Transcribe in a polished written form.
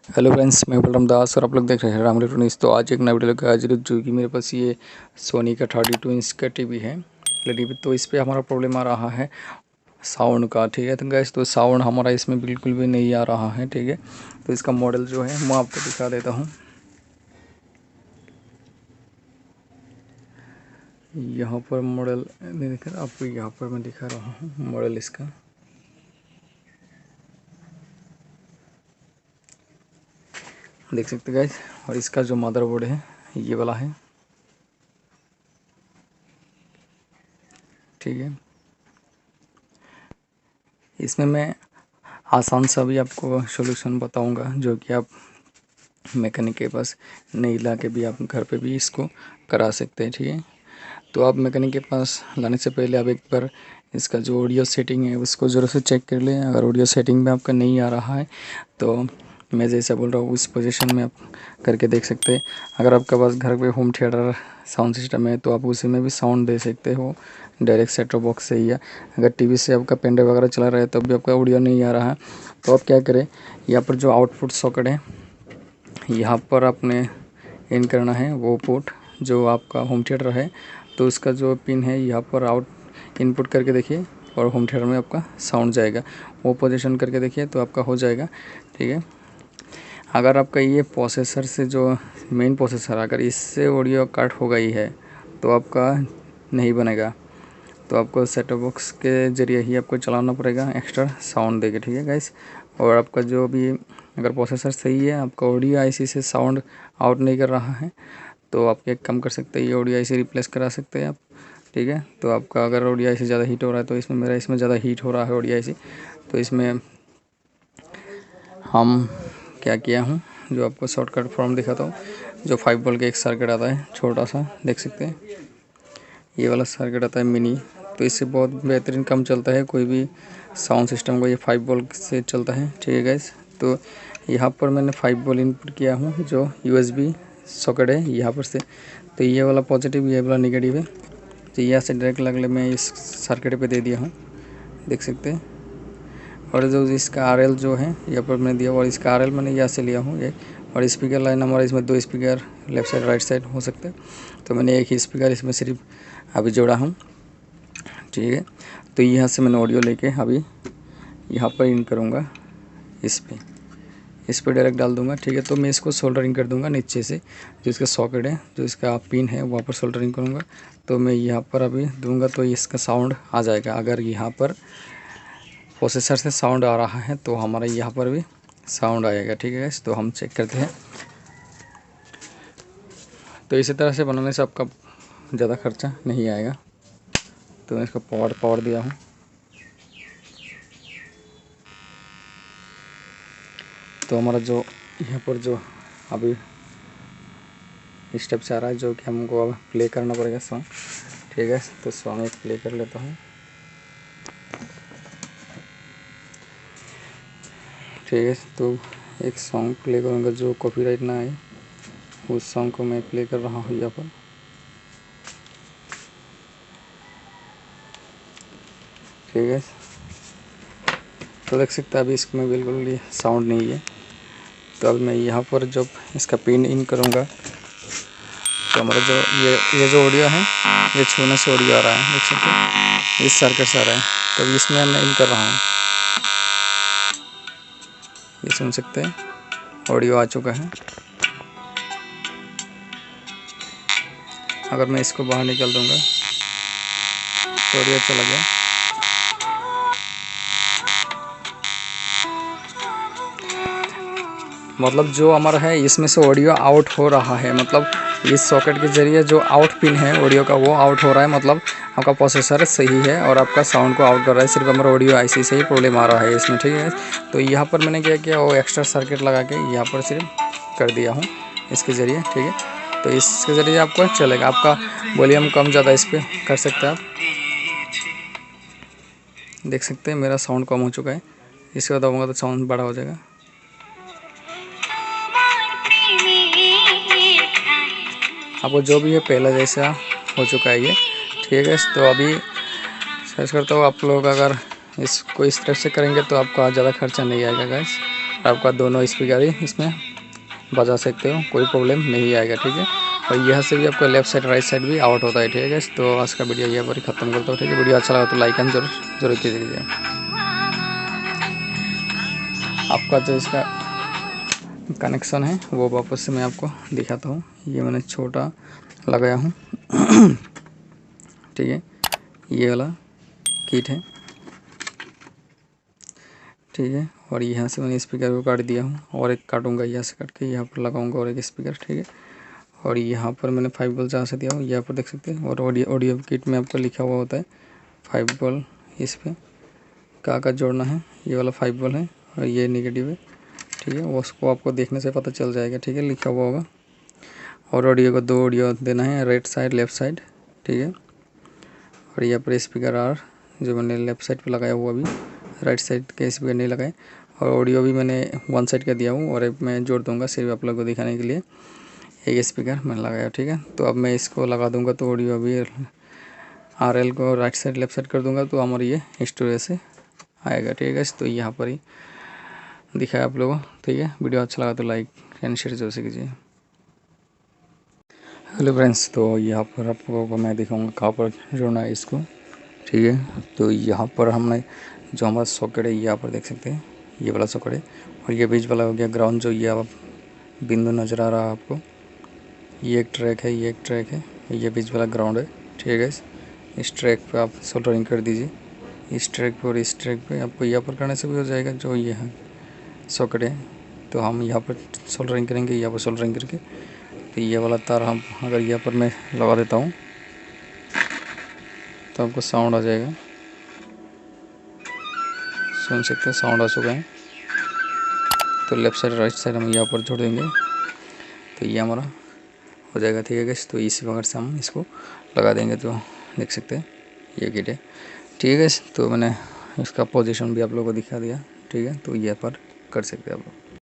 Hello friends, मैं बलराम दास और आप लोग देख रहे हैं राम इलेक्ट्रॉनिक्स। तो आज एक नया वीडियो लेकर हाजिर हूं, जो कि मेरे पास ये सोनी का 32 इंच का टीवी है एलईडी। तो इस पे हमारा प्रॉब्लम आ रहा है साउंड का। ठीक है, तो गैस तो साउंड हमारा इसमें बिल्कुल भी नहीं आ रहा है। ठीक है, तो इसका मॉडल जो है मैं आपको दिखा देता हूँ। यहाँ पर मॉडल देखकर आपको यहाँ पर मैं दिखा रहा हूँ मॉडल इसका। देख सकते हैं गाइस, और इसका जो मदरबोर्ड है ये वाला है। ठीक है, इसमें मैं आसान सा भी आपको सॉल्यूशन बताऊंगा, जो कि आप मैकेनिक के पास नहीं ला के भी आप घर पे भी इसको करा सकते हैं। ठीक है, तो आप मैकेनिक के पास लाने से पहले आप एक बार इसका जो ऑडियो सेटिंग है उसको ज़रूर से चेक कर लें। अगर ऑडियो सेटिंग में आपका नहीं आ रहा है तो मैं जैसा बोल रहा हूँ उस पोजीशन में आप करके देख सकते हैं। अगर आपके पास घर पे होम थिएटर साउंड सिस्टम है तो आप उसी में भी साउंड दे सकते हो डायरेक्ट सेट टॉप बॉक्स से ही। है अगर टीवी से आपका पेन ड्राइव वगैरह चला रहा है तब भी आपका ऑडियो नहीं आ रहा है तो आप क्या करें, यहाँ पर जो आउटपुट सॉकेट है यहाँ पर आपने इन करना है वो पोर्ट जो आपका होम थिएटर है। तो उसका जो पिन है यहाँ पर आउट इनपुट करके देखिए और होम थिएटर में आपका साउंड जाएगा। वो पोजीशन करके देखिए तो आपका हो जाएगा। ठीक है, अगर आपका ये प्रोसेसर से जो मेन प्रोसेसर अगर इससे ऑडियो कट हो गई है तो आपका नहीं बनेगा। तो आपको सेट टॉप बॉक्स के ज़रिए ही आपको चलाना पड़ेगा एक्स्ट्रा साउंड देके। ठीक है गाइस, और आपका जो भी अगर प्रोसेसर सही है, आपका ऑडियो आईसी से साउंड आउट नहीं कर रहा है तो आप एक काम कर सकते हैं, ये ऑडियो आईसी रिप्लेस करा सकते हैं आप। ठीक है, तो आपका अगर ऑडियो आईसी ज़्यादा हीट हो रहा है तो इसमें ज़्यादा हीट हो रहा है ऑडियो आईसी, तो इसमें हम क्या किया हूँ जो आपको शॉर्टकट फॉर्म दिखाता हूँ। जो 5 वोल्ट का एक सर्किट आता है छोटा सा, देख सकते हैं ये वाला सर्किट आता है मिनी। तो इससे बहुत बेहतरीन काम चलता है कोई भी साउंड सिस्टम को, ये 5 वोल्ट से चलता है। ठीक है गाइस, तो यहाँ पर मैंने 5 वोल्ट इनपुट किया हूँ जो यूएसबी सॉकेट है यहाँ पर से। तो ये वाला पॉजिटिव ये वाला नेगेटिव है, तो यहाँ से डायरेक्ट लगले मैं इस सर्किट पे दे दिया हूँ, देख सकते हैं। और जो इसका आरएल जो है यहाँ पर मैंने दिया, और इसका आरएल मैंने यहाँ से लिया हूँ एक। और स्पीकर लाइन हमारा इसमें 2 speaker left side right side हो सकते हैं, तो मैंने एक ही स्पीकर इसमें सिर्फ अभी जोड़ा हूँ। ठीक है, तो यहाँ से मैंने ऑडियो लेके अभी यहाँ पर इन करूँगा, इस पे डायरेक्ट डाल दूँगा। ठीक है, तो मैं इसको सोल्डरिंग कर दूँगा नीचे से, जो इसका सॉकेट है जो इसका पिन है वहाँ पर सोल्डरिंग करूँगा। तो मैं यहाँ पर अभी दूँगा तो इसका साउंड आ जाएगा। अगर यहाँ पर प्रोसेसर से साउंड आ रहा है तो हमारा यहाँ पर भी साउंड आएगा। ठीक है, तो हम चेक करते हैं। तो इसी तरह से बनाने से आपका ज़्यादा खर्चा नहीं आएगा। तो मैं इसका पावर दिया हूँ। तो हमारा जो यहाँ पर जो अभी स्टेप से आ रहा है जो कि हमको अब प्ले करना पड़ेगा सॉन्ग। ठीक है, तो सॉन्ग एक प्ले कर लेता हूँ। ठीक है, तो एक सॉन्ग प्ले करूँगा जो कॉपीराइट ना आए, उस सॉन्ग को मैं प्ले कर रहा हूँ यहाँ पर। ठीक है, तो देख सकते हैं अभी इसमें बिल्कुल भी साउंड नहीं है। तो अब मैं यहाँ पर जब इसका पिन इन करूँगा तो हमारा जो ये जो ऑडियो है ये छूने से ऑडियो आ रहा है, देख सकते हैं इस सर्किट से आ रहा है। तो इसमें मैं इन कर रहा हूँ, ये सुन सकते हैं ऑडियो आ चुका है। अगर मैं इसको बाहर निकाल दूँगा तो ऑडियो चला गया। मतलब जो हमारा है इसमें से ऑडियो आउट हो रहा है, मतलब इस सॉकेट के ज़रिए जो आउट पिन है ऑडियो का वो आउट हो रहा है। मतलब आपका प्रोसेसर सही है और आपका साउंड को आउट कर रहा है, सिर्फ हमारा ऑडियो आईसी से ही प्रॉब्लम आ रहा है इसमें। ठीक है, तो यहाँ पर मैंने क्या किया, वो एक्स्ट्रा सर्किट लगा के यहाँ पर सिर्फ कर दिया हूँ इसके ज़रिए। ठीक है, तो इसके ज़रिए आपको चलेगा, आपका वॉल्यूम कम ज़्यादा इस पर कर सकते हैं आप। देख सकते हैं मेरा साउंड कम हो चुका है, इसके दबाऊँगा तो साउंड बड़ा हो जाएगा। आपको जो भी है पहला जैसा हो चुका है ये। ठीक है, तो अभी सर्च करता हूँ। आप लोग अगर इसको इस तरह से करेंगे तो आपको ज़्यादा खर्चा नहीं आएगा गाइस। आपका दोनों स्पीकर ही इसमें बजा सकते हो, कोई प्रॉब्लम नहीं आएगा, ठीक है। और यहाँ से भी आपका लेफ्ट साइड राइट साइड भी आउट होता है, ठीक है। तो आज का वीडियो यहाँ पर ख़त्म करता हूँ, ठीक है। वीडियो अच्छा लगा तो लाइक एंड जरूर कीजिए। आपका जो इसका कनेक्शन है वो वापस से मैं आपको दिखाता हूँ। ये मैंने छोटा लगाया हूँ ठीक है, ये वाला किट है, ठीक है। और यहाँ से मैंने स्पीकर को काट दिया हूँ और एक काटूंगा, यहाँ से काट के यहाँ पर लगाऊंगा और एक स्पीकर, ठीक है। और यहाँ पर मैंने 5 वोल्ट जहाँ से दिया हूँ यहाँ पर देख सकते हैं। और ऑडियो किट में आपको लिखा हुआ होता है 5 वोल्ट, इस पर का जोड़ना है, ये वाला 5 वोल्ट है और ये नेगेटिव है, ठीक है। उसको आपको देखने से पता चल जाएगा, ठीक है, लिखा हुआ होगा। और ऑडियो को 2 ऑडियो देना है, राइट साइड लेफ़्ट साइड, ठीक है। और यहाँ पर स्पीकर R जो मैंने लेफ़्ट साइड पर लगाया हुआ, अभी राइट साइड के स्पीकर नहीं लगाए। और ऑडियो भी मैंने 1 साइड का दिया हूँ और एक मैं जोड़ दूँगा सिर्फ आप लोगों को दिखाने के लिए, एक स्पीकर मैंने लगाया, ठीक है। तो अब मैं इसको लगा दूँगा तो ऑडियो अभी RL को राइट साइड लेफ़्ट साइड कर दूँगा तो हमारी ये स्टूडियो से आएगा, ठीक है। तो यहाँ पर ही दिखाया आप लोगों, ठीक है। वीडियो अच्छा लगा तो लाइक एंड शेयर जरूर से कीजिए। हेलो फ्रेंड्स, तो यहाँ पर आपको मैं दिखाऊंगा कहाँ पर जोड़ना है इसको, ठीक है। तो यहाँ पर हमने जो हमारा सॉकेट है यहाँ पर देख सकते हैं, ये वाला सॉकेट है। और ये बीच वाला हो गया ग्राउंड, जो ये आप बिंदु नज़र आ रहा है आपको, ये एक ट्रैक है, ये एक ट्रैक है, ये बीच वाला ग्राउंड है, ठीक है। इस ट्रैक पे आप सोल्डरिंग कर दीजिए, इस ट्रैक पर और इस ट्रैक पे आपको यहाँ पर करने से भी हो जाएगा। जो ये है सॉकेट है तो हम यहाँ पर सोल्डरिंग करेंगे, यहाँ पर सोल्डरिंग करके तो ये वाला तार हम अगर यहाँ पर मैं लगा देता हूँ तो आपको साउंड आ जाएगा, सुन सकते हैं, साउंड आ चुका है। तो लेफ़्ट साइड राइट साइड हम यहाँ पर जोड़ देंगे तो ये हमारा हो जाएगा, ठीक है गाइस। तो इसी प्रकार से हम इसको लगा देंगे तो देख सकते हैं ये किट है, ठीक है गाइस। तो मैंने इसका पोजीशन भी आप लोगों को दिखा दिया, ठीक है। तो ये पर कर सकते हैं आप लोग।